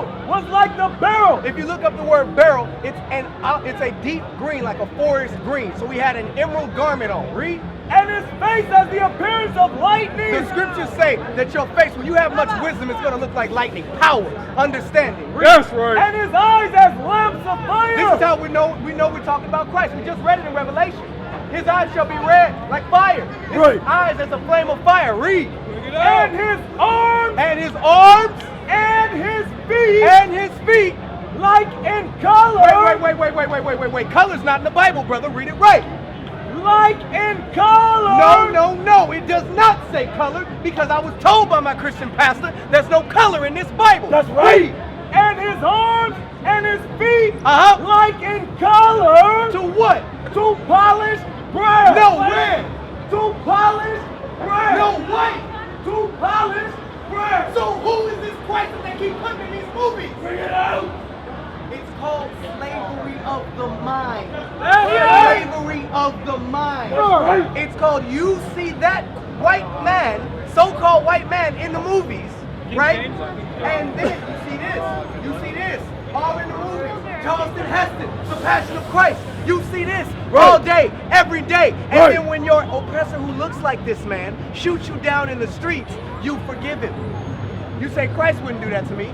barrel was like the barrel. If you look up the word barrel, it's a deep green, like a forest green. So he had an emerald garment on. Read. And his face has the appearance of lightning. The scriptures say that your face, when you have much wisdom, it's going to look like lightning. Power, understanding. Read. That's right. And his eyes as lamps of fire. This is how we know we're talking about Christ. We just read it in Revelation. His eyes shall be red like fire. His eyes as a flame of fire. Read. And his arms. And his arms. And his feet. And his feet. Like in color. Wait. Color's not in the Bible, brother. Read it right. Like in color. No. It does not say color, because I was told by my Christian pastor there's no color in this Bible. That's right. And his arms and his feet like in color. To what? To polish brass. No, red. To polish brass. No, white. To polish brass. So who is this Christ that they keep putting in these movies? Bring it out. It's called slavery of the mind. Slavery of the mind. Right. It's called, you see that white man, so-called white man in the movies, right? And then you see this, all in the movies. Charleston Heston, The Passion of Christ. You see this all day, every day. And then when your oppressor who looks like this man shoots you down in the streets, you forgive him. You say, Christ wouldn't do that to me.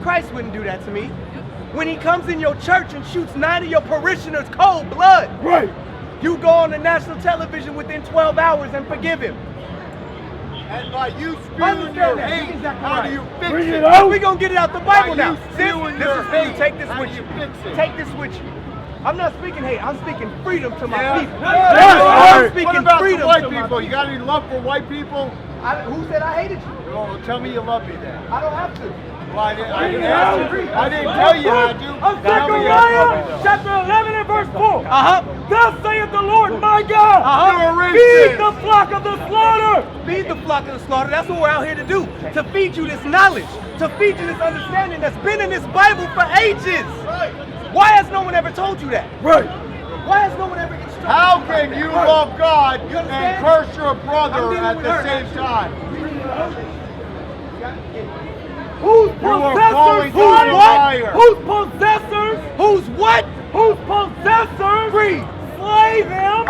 Christ wouldn't do that to me. When he comes in your church and shoots 9 of your parishioners cold blood, you go on the national television within 12 hours and forgive him. And by you spewing your hate, how do you fix it? We're going to get it out the Bible now. This is for you. Take this with you. Take this with you. I'm not speaking hate. I'm speaking freedom to my people. I'm speaking freedom to white people. You got any love for white people? Who said I hated you? Well, tell me you love me then. I don't have to. Well, I didn't ask you. I didn't tell you how to. Zechariah chapter 11 and verse 4. Thus saith the Lord my God. Feed the flock of the slaughter. Feed the flock of the slaughter. That's what we're out here to do. To feed you this knowledge. To feed you this understanding that's been in this Bible for ages. Why has no one ever told you that? Why has no one ever instructed you? How can you love God and curse your brother at the same time? Whose possessors? Whose possessors? Whose what? Whose possessors? Read. Slay them.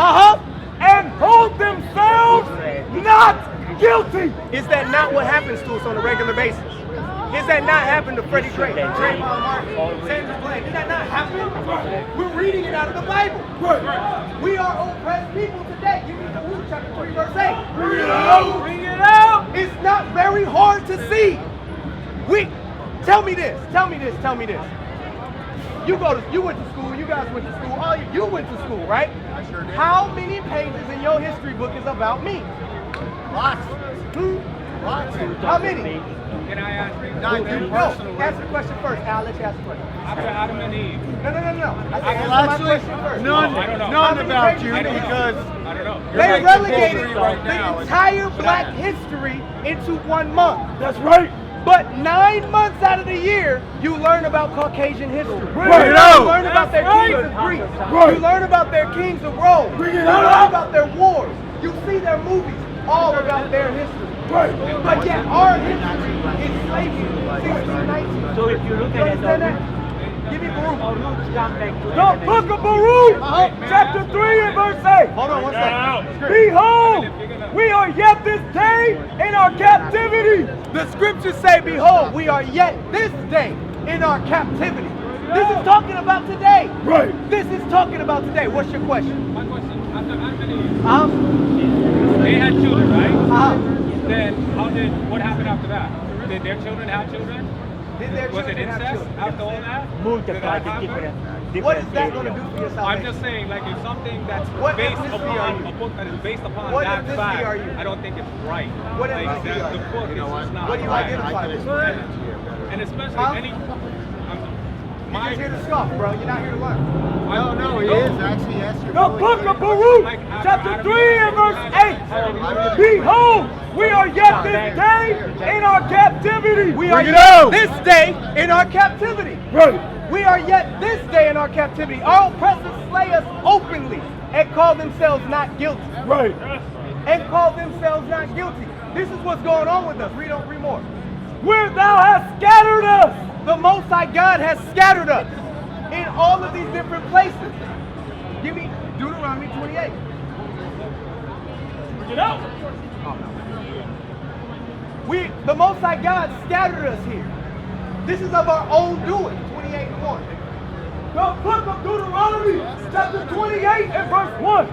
And hold themselves not guilty. Is that not what happens to us on a regular basis? Is that not happened to Freddie Gray, Trayvon Martin, Sandra Bland? Did that not happen? We're reading it out of the Bible. We are oppressed people today. Give me Luke chapter 3, verse 8. Bring it out. Bring it out. It's not very hard to see. Tell me this. You went to school, you guys went to school, you went to school, right? I sure did. How many pages in your history book is about me? Lots. Lots. How many? Can I ask you? Not you personally. Answer the question first. I'll let you ask the question. After Adam and Eve. No. Answer Well, my question first. none about you because I don't know. They relegated right the now. entire black history into 1 month. That's right. But 9 months out of the year, you learn about Caucasian history. You learn about their kings of Greece. You learn about their kings of Rome. You learn about their wars. You see their movies, all about their history. But yet our history is slavery, 1619. So if you look at it, Give me Baruch. The book of Baruch, chapter 3 and verse 8. Hold on 1 second. Behold, we are yet this day in our captivity. The scriptures say, behold, we are yet this day in our captivity. This is talking about today. This is talking about today. What's your question? My question, after Adam and Eve, they had children, right? Then what happened after that? Did their children have children? Was it incest after all that? multiply Did that the happen? different What is that going to do for your I'm salvation? just saying, like, if something that's What based ethnicity are upon you? a book that is based upon What that ethnicity fact, are you? I don't think it's right. What like, ethnicity are the you? book is just not What do you right. identify with? And especially You're just here to scoff, bro. You're not here to learn. No, he is actually. Yes, you're The book of Baruch, chapter 3 and verse 8. Behold, we are yet this day in our captivity. We are yet this day in our captivity. We are yet this day in our captivity. Our oppressors slay us openly and call themselves not guilty. And call themselves not guilty. This is what's going on with us. Read more. Where thou hast scattered us. The Most Most High God has scattered us in all of these different places. Give me Deuteronomy 28. Bring it out. The Most High God scattered us here. This is of our own doing. 28:1. The book of Deuteronomy, chapter 28 and verse 1.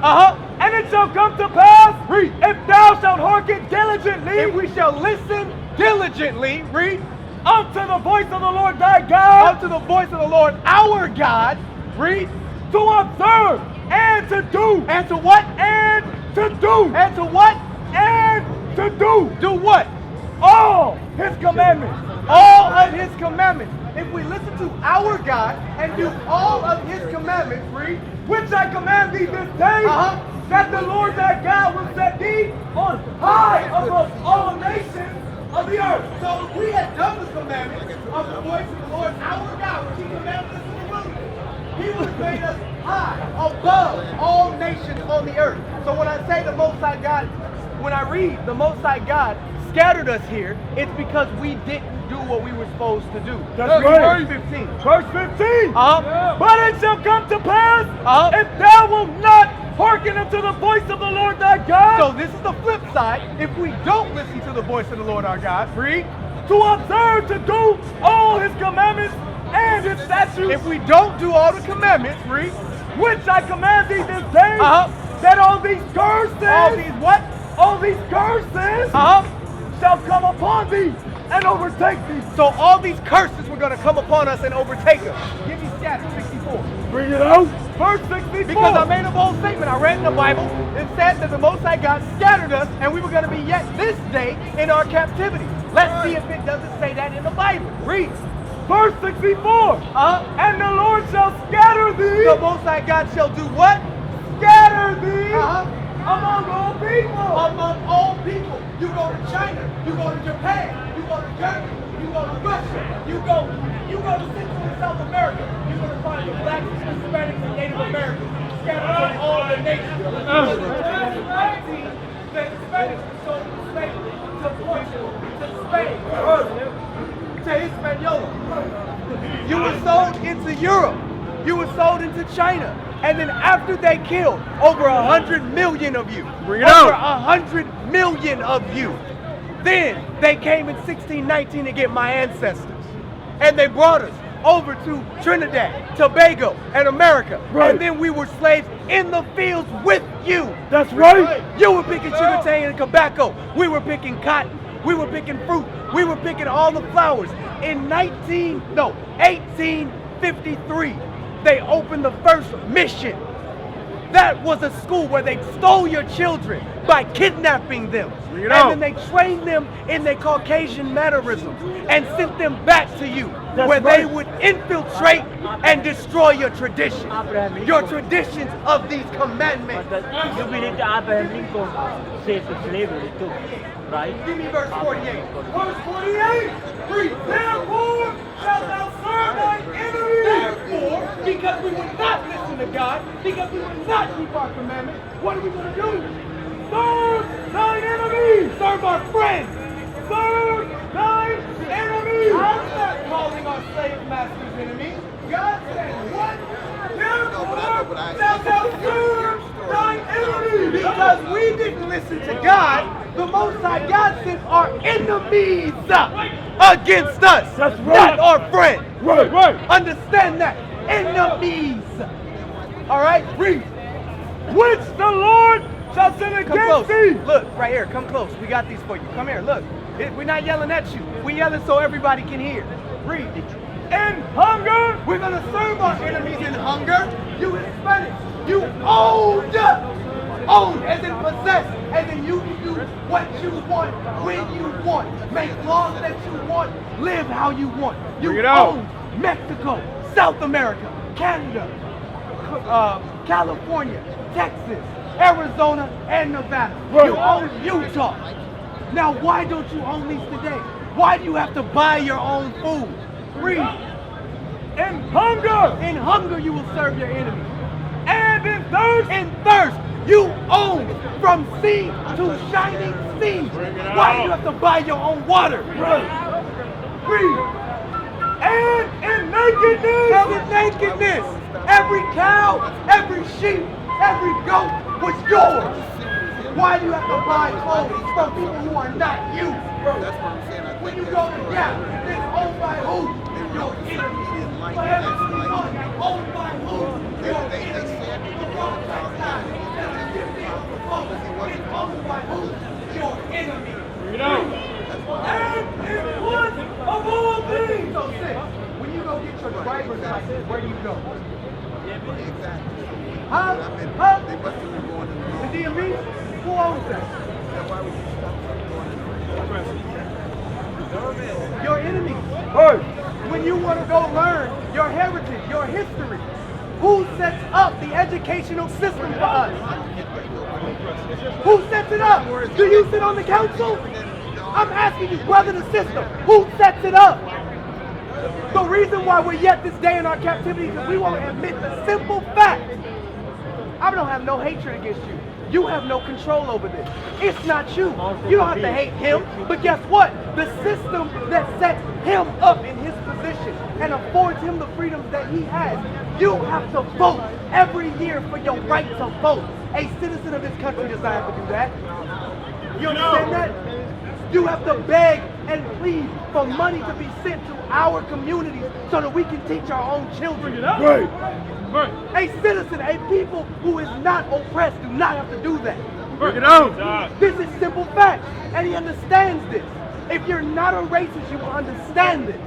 And it shall come to pass, Read. if thou shalt hearken diligently, If we shall listen diligently, read, unto the voice of the Lord thy God, unto the voice of the Lord our God, read, to observe and to do, and to what? and to do, And to what? and to do Do what? all his commandments. All of his commandments. If we listen to our God and do all of his commandments, read, Which I command thee this day, that the Lord thy God will set thee on high above all nations of the earth. so if we had done the commandments of the voice of the Lord our God, which he commanded us in the wilderness, he would have made us high above all nations on the earth. So when I say the Most High God, when I read the Most High God scattered us here, it's because we didn't do what we were supposed to do. That's right. Verse 15. Verse 15. Uh-huh. But it shall come to pass, Uh-huh. if thou wilt not hearken unto the voice of the Lord thy God, So this is the flip side. If we don't listen to the voice of the Lord our God, read, to observe to do all his commandments and his statutes, if we don't do all the commandments, read, which I command thee this day, Uh-huh. that all these curses, all these what? all these curses shall come upon thee and overtake thee. So all these curses were going to come upon us and overtake us. Give me scattered, 64. Bring it out. Verse 64. Because I made a bold statement. I read in the Bible. It said that the Most High God scattered us and we were going to be yet this day in our captivity. Let's see if it doesn't say that in the Bible. Read. Verse 64. And the Lord shall scatter thee. The Most High God shall do what? Scatter thee Uh-huh. among all people. Among all people. You go to China, you go to Japan, you go to Germany, you go to Russia, you go to Central and South America. You're going to find the blacks, Hispanics, and Native Americans scattered from all the nations. The Hispanics were sold to slavery, to Portugal, to Spain, to Hispaniola. You were sold into Europe. You were sold into China. And then after they killed over 100 million of you, Bring it over out. 100 million of you, then they came in 1619 to get my ancestors. And they brought us over to Trinidad, Tobago, and America. Right. And then we were slaves in the fields with you. That's right. You were picking sugarcane and tobacco. We were picking cotton. We were picking fruit. We were picking all the flowers. In 1853, they opened the first mission. That was a school where they stole your children by kidnapping them. Bring it And out. then they trained them in their Caucasian mannerisms and sent them back to you, That's where they right. would infiltrate and destroy your traditions. Your traditions of these commandments. But you believe that Abraham Lincoln saved the slavery too, right? Give me verse 48. Verse 48. Read. Therefore shalt thou serve thine enemies. Therefore, because we would not listen to God, because we would not keep our commandments, what are we going to do? Serve thine enemies. Serve our friends. Serve thine enemies. I'm not calling our slave masters enemies. God said, what? Therefore shalt thou serve thine enemies. Because we didn't listen to God, the Most High God sent our enemies against us. That's right. Not our friends. Right, right. Understand that. Enemies. All right? Read. Which the Lord shall send Come against close. thee. Look, right here. Come close. We got these for you. Come here. Look. We're not yelling at you. We're yelling so everybody can hear. Read. In hunger. We're going to serve our enemies in hunger. You Hispanics. You owned. Owned as in possessed. And then you can do what you want, when you want. Make laws that you want. Live how you want. You Bring it out. own Mexico, South America, Canada, California, Texas, Arizona, and Nevada. Right. You own Utah. Now, why don't you own these today? Why do you have to buy your own food? Read. In hunger. In hunger, you will serve your enemies. And in thirst. In thirst, you own from sea to shining sea. Why do you have to buy your own water? Right. Read. And nakedness. And in nakedness. Every cow, every sheep, every goat was yours. Why do you have to buy clothes from people who are not you? When you go to Gap, it's owned by who? Your enemy. For every one, owned by who? Your enemy. The wrong lifestyle. It's owned by who? Your enemy. And it was of all things. So sis, when you go get your driver's license, where do you go? Huh? The DMV? Who owns that? Your enemies. When you want to go learn your heritage, your history, who sets up the educational system for us? Who sets it up? Do you sit on the council? I'm asking you, brother and sister, who sets it up? The reason why we're yet this day in our captivity is because we won't admit the simple fact. I don't have no hatred against you. You have no control over this. It's not you. You don't have to hate him. But guess what? The system that sets him up in his position and affords him the freedoms that he has, you have to vote every year for your right to vote. A citizen of this country does not have to do that. You understand that? You have to beg and plead for money to be sent to our communities so that we can teach our own children. A citizen, a people who is not oppressed do not have to do that. Bring it out. This is simple fact, and he understands this. If you're not a racist, you will understand this.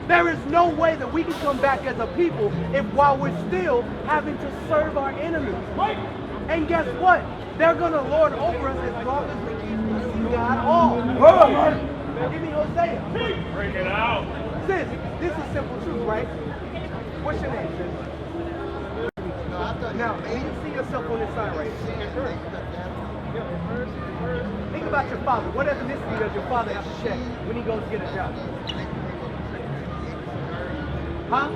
There is no way that we can come back as a people if while we're still having to serve our enemies. And guess what? They're going to lord over us as long as we keep God all. Give me Hosea. Bring it out. Sis, this is simple truth, right? What's your name, sis? Now, do you see yourself on this sign right here? Think about your father. What ethnicity does your father have to check when he goes to get a job? Huh?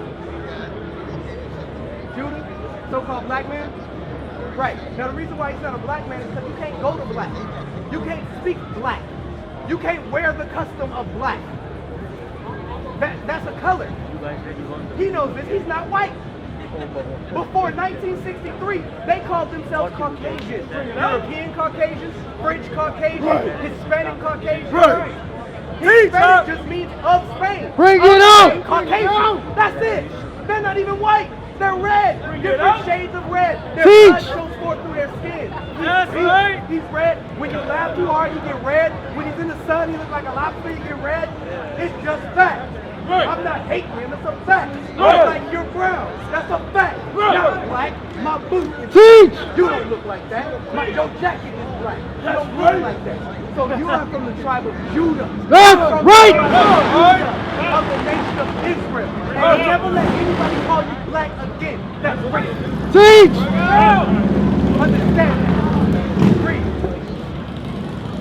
Judah? So-called black man? Right. Now, the reason why he's not a black man is because you can't go to black. You can't speak black. You can't wear the custom of black. That's a color. He knows this. He's not white. Before 1963, they called themselves Caucasians. European Caucasians, French Caucasians, Hispanic Caucasians. Hispanic just means of Spain. Bring it out! Caucasian. That's it. They're not even white. They're red. Different shades of red. Their blood shows forth through their skin. He's red. When you laugh too hard, you get red. When he's in the sun, he looks like a lobster, you get red. It's just fact. I'm not hating him, it's a fact. Like you're brown, that's a fact. You're black, my boot is black. You don't look like that. Your jacket is black. You don't look like that. So you are from the tribe of Judah. That's right! Of the nation of Israel. And never let anybody call you black again. That's racist. Teach! Understand that. Read.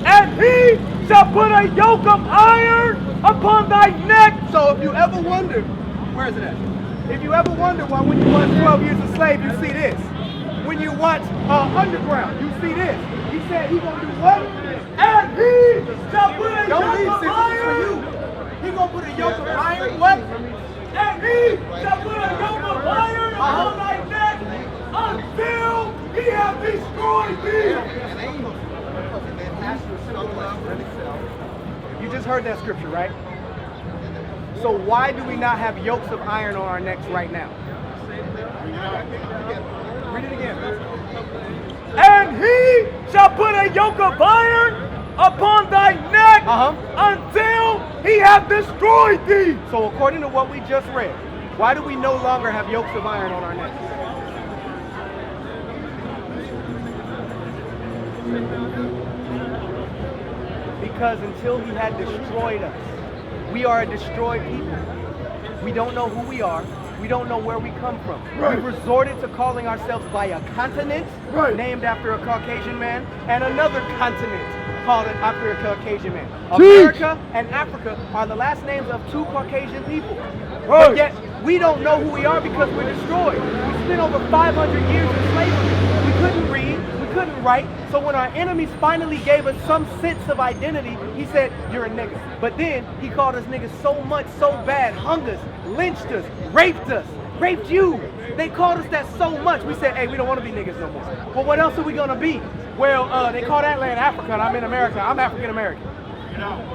And he shall put a yoke of iron upon thy neck. So if you ever wonder, where is it at? If you ever wonder why when you watch 12 Years a Slave, you see this. When you watch Underground, you see this. He said he gonna do what? And he shall put a Don't yoke leave, of sis, this is for you. iron. He gonna put a yoke of iron, what? And he shall put a yoke of iron upon thy neck until he have destroyed thee. You just heard that scripture, right? So why do we not have yokes of iron on our necks right now? Read it again. And he shall put a yoke of iron upon thy neck until he have destroyed thee. So according to what we just read, why do we no longer have yokes of iron on our necks? Because until he had destroyed us, we are a destroyed people. We don't know who we are. We don't know where we come from. We've resorted to calling ourselves by a continent named after a Caucasian man and another continent called after a Caucasian man. America and Africa are the last names of two Caucasian people. But yet, we don't know who we are because we're destroyed. We spent over 500 years in slavery. We couldn't read, we couldn't write, so when our enemies finally gave us some sense of identity, he said, you're a nigger. But then he called us niggas so much, so bad, hung us, lynched us, raped you. They called us that so much. We said, hey, we don't want to be niggas no more. Well, what else are we going to be? Well, they call that land Africa, and I'm in America. I'm African American.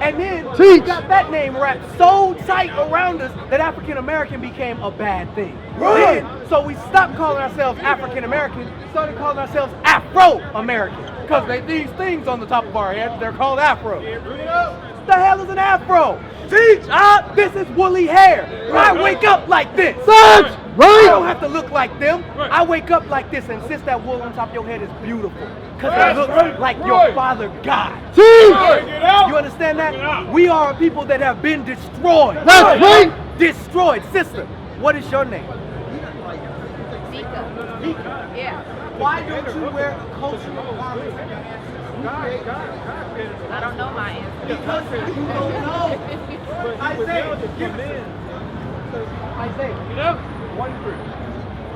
And then we got that name wrapped so tight around us that African American became a bad thing. Right. Then, so we stopped calling ourselves African American, started calling ourselves Afro American. Because these things on the top of our head, they're called Afro. The hell is an Afro? Teach! This is woolly hair. I wake up like this. Right. I don't have to look like them. I wake up like this, and since that wool on top of your head is beautiful, because it looks like your father God. You understand that? We are a people that have been destroyed. That's right. Destroyed. Sister, what is your name? Mika. Mika. Yeah. Why don't you wear a cultural garment? I don't know my answer. Because you don't know. Isaiah,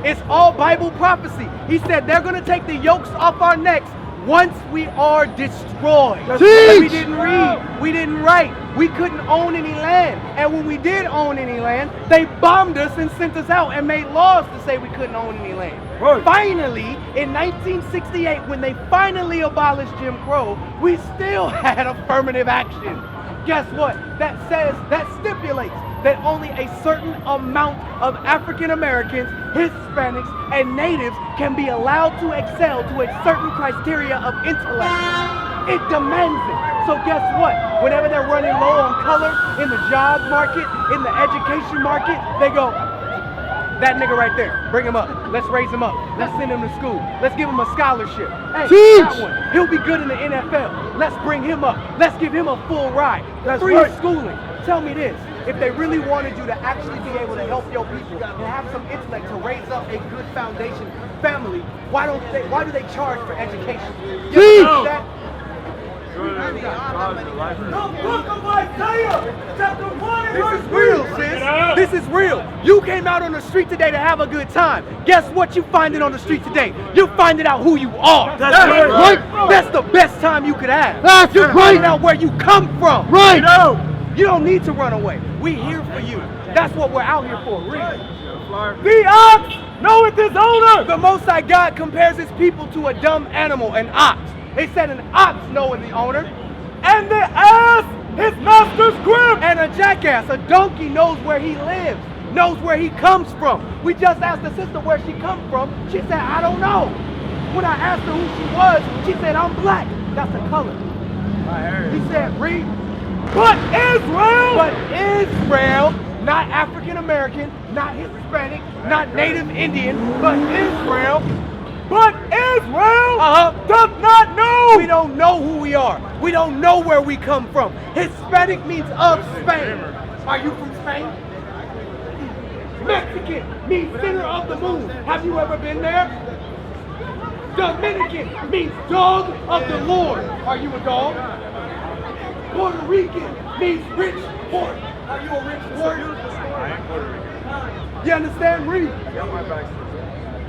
it's all Bible prophecy. He said they're going to take the yokes off our necks once we are destroyed. We didn't read, we didn't write, we couldn't own any land. And when we did own any land, they bombed us and sent us out and made laws to say we couldn't own any land. Right. Finally, in 1968, when they finally abolished Jim Crow, we still had affirmative action. Guess what? That stipulates that only a certain amount of African Americans, Hispanics, and natives can be allowed to excel to a certain criteria of intellect. It demands it. So guess what? Whenever they're running low on color in the job market, in the education market, they go, that nigga right there, bring him up. Let's raise him up. Let's send him to school. Let's give him a scholarship. Hey, that one, he'll be good in the NFL. Let's bring him up. Let's give him a full ride. Free schooling. Tell me this. If they really wanted you to actually be able to help your people and have some intellect to raise up a good foundation family, why do they charge for education? You know that? The book of Isaiah, chapter 1 and This verse is real, 3. sis. This is real. You came out on the street today to have a good time. Guess what you finding on the street today? You finding out who you are. That's right. That's the best time you could have. That's You're right. finding out where you come from. Right. You don't need to run away. We here for you. That's what we're out here for. Read. The ox knoweth his owner. The Most High God compares his people to a dumb animal, an ox. They said an ox knoweth the owner. And the ass his master's crib. And a jackass, a donkey knows where he lives, knows where he comes from. We just asked the sister where she comes from. She said, I don't know. When I asked her who she was, she said, I'm black. That's the color. He said, read. But Israel, not African American, not Hispanic, not Native Indian, but Israel. doth not know. We don't know who we are. We don't know where we come from. Hispanic means of Spain. Are you from Spain? Mexican means center of the moon. Have you ever been there? Dominican means dog of the Lord. Are you a dog? Puerto Rican means rich port. Are you a rich port? You understand? Read.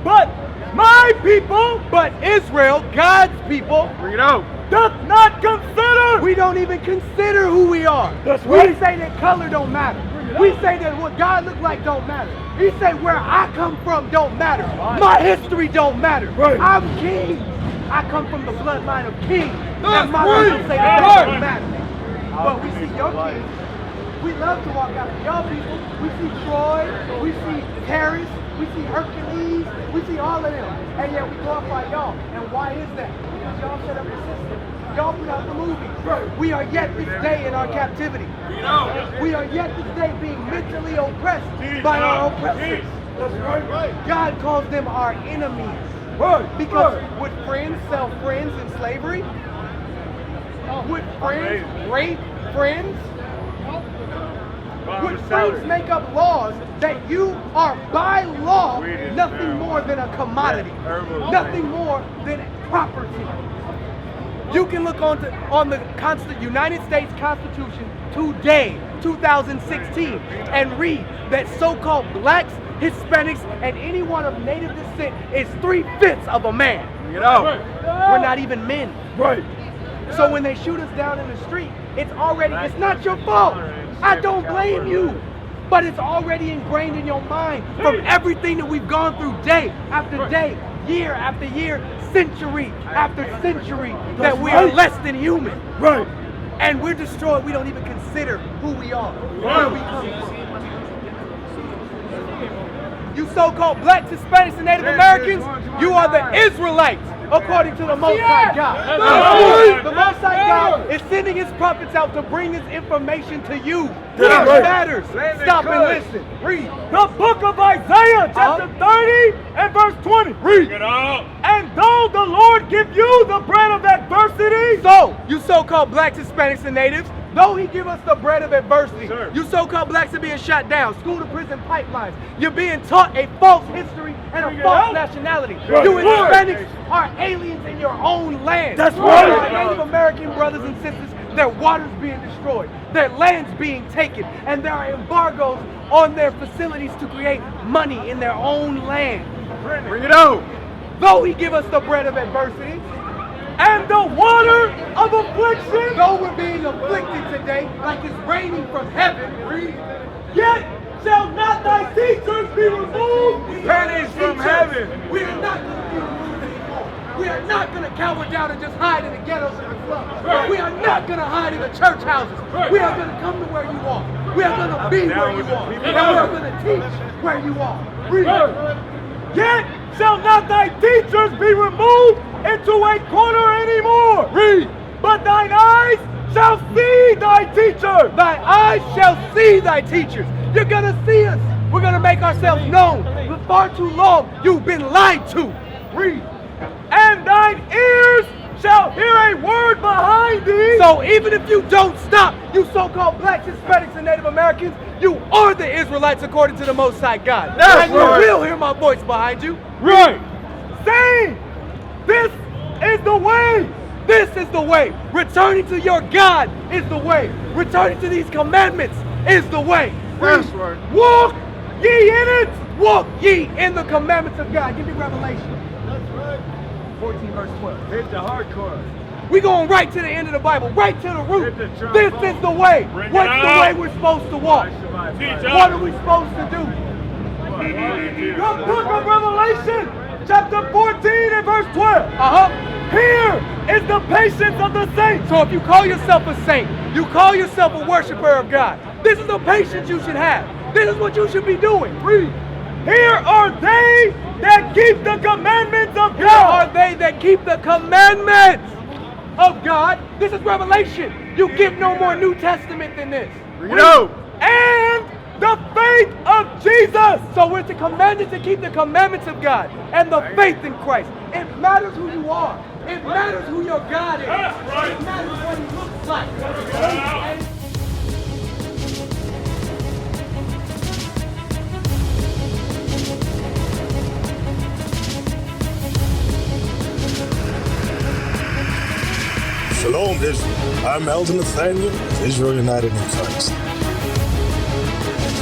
But my people, But Israel, God's people, Bring it out. doth not consider. we don't even consider who we are. That's We right. say that color don't matter. We say that what God looks like don't matter. He say where I come from don't matter. My history don't matter. Right. I'm king. I come from the bloodline of kings. That's And my right. people say that Right. don't matter. But we see your kings. We love to walk after your people. We see Troy. We see Paris. We see Hercules. We see all of them. And yet we glorify y'all. And why is that? Because y'all set up the system. Y'all put out the movies. We are yet this day in our captivity. We are yet this day being mentally oppressed by our oppressors. God calls them our enemies. Because would friends sell friends in slavery? Would friends rape friends? Would friends make up laws that you are by law nothing more than a commodity, nothing more than property? You can look on the United States Constitution today, 2016, and read that so-called blacks Hispanics, and anyone of native descent is 3/5 of a man. We're not even men. Right. So when they shoot us down in the street, it's not your fault. I don't blame you. But it's already ingrained in your mind from everything that we've gone through day after day, year after year, century after century, that we are less than human. Right. And we're destroyed. We don't even consider who we are, where we come from. You so-called blacks, Hispanics, and Native Americans, you are the Israelites, according to the Most High God. The Most High God is sending his prophets out to bring this information to you. It matters. Stop and listen. Read. The book of Isaiah, chapter 30 and verse 20. Read. And though the Lord give you the bread of adversity. So, you so-called blacks, Hispanics, and natives, though he give us the bread of adversity, you so-called blacks are being shot down, school to prison pipelines. You're being taught a false history and a false nationality. You Hispanics are aliens in your own land. That's right. Native American brothers and sisters, their water's being destroyed, their land's being taken, and there are embargoes on their facilities to create money in their own land. Bring it on. Though he give us the bread of adversity, And the water of affliction. though we're being afflicted today, like it's raining from heaven, Yet shall not thy teachers be removed. pennies from heaven. We are not going to be removed anymore. We are not going to cower down and just hide in the ghettos and the slums. We are not going to hide in the church houses. We are going to come to where you are. We are going to be where you are. And we are going to teach where you are. Yet shall not thy teachers be removed into a corner anymore. Read. But thine eyes shall see thy teacher. Thy eyes shall see thy teachers. You're going to see us. We're going to make ourselves known. For far too long, you've been lied to. Read. And thine ears shall hear a word behind thee. So even if you don't stop, you so-called blacks, Hispanics, and Native Americans, you are the Israelites according to the Most High God. That's and right. you will hear my voice behind you. Right. Saying, this is the way. This is the way. Returning to your God is the way. Returning to these commandments is the way. That's right. Walk ye in it. Walk ye in the commandments of God. Give me Revelation. 14 verse 12. Hit the hardcore. We're going right to the end of the Bible, right to the root. Hit the drum. This is the way. Bring it What's the out. way we're supposed to walk? What are we supposed to do? The book of Revelation, chapter 14 and verse 12. Here is the patience of the saints. So if you call yourself a saint, you call yourself a worshiper of God, this is the patience you should have. This is what you should be doing. Read. Here are they that keep the commandments of Here God. are they that keep the commandments of God. This is Revelation. You give no more New Testament than this. And the faith of Jesus. So we're commanded to keep the commandments of God and the faith in Christ. It matters who you are. It matters who your God is. It matters what he looks like. And Shalom, Israel. I'm Elder Nathaniel of Israel United in Christ.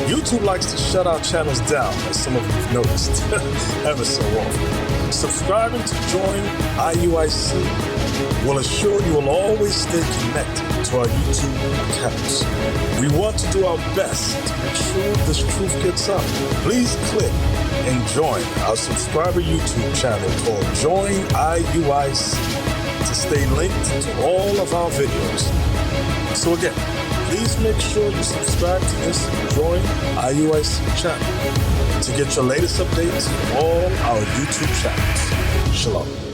YouTube likes to shut our channels down, as some of you have noticed, ever so often. Subscribing to join IUIC will assure you will always stay connected to our YouTube accounts. We want to do our best to make sure this truth gets out. Please click and join our subscriber YouTube channel called Join IUIC to stay linked to all of our videos. So again, please make sure you subscribe to this Join IUIC channel to get your latest updates from all our YouTube channels. Shalom.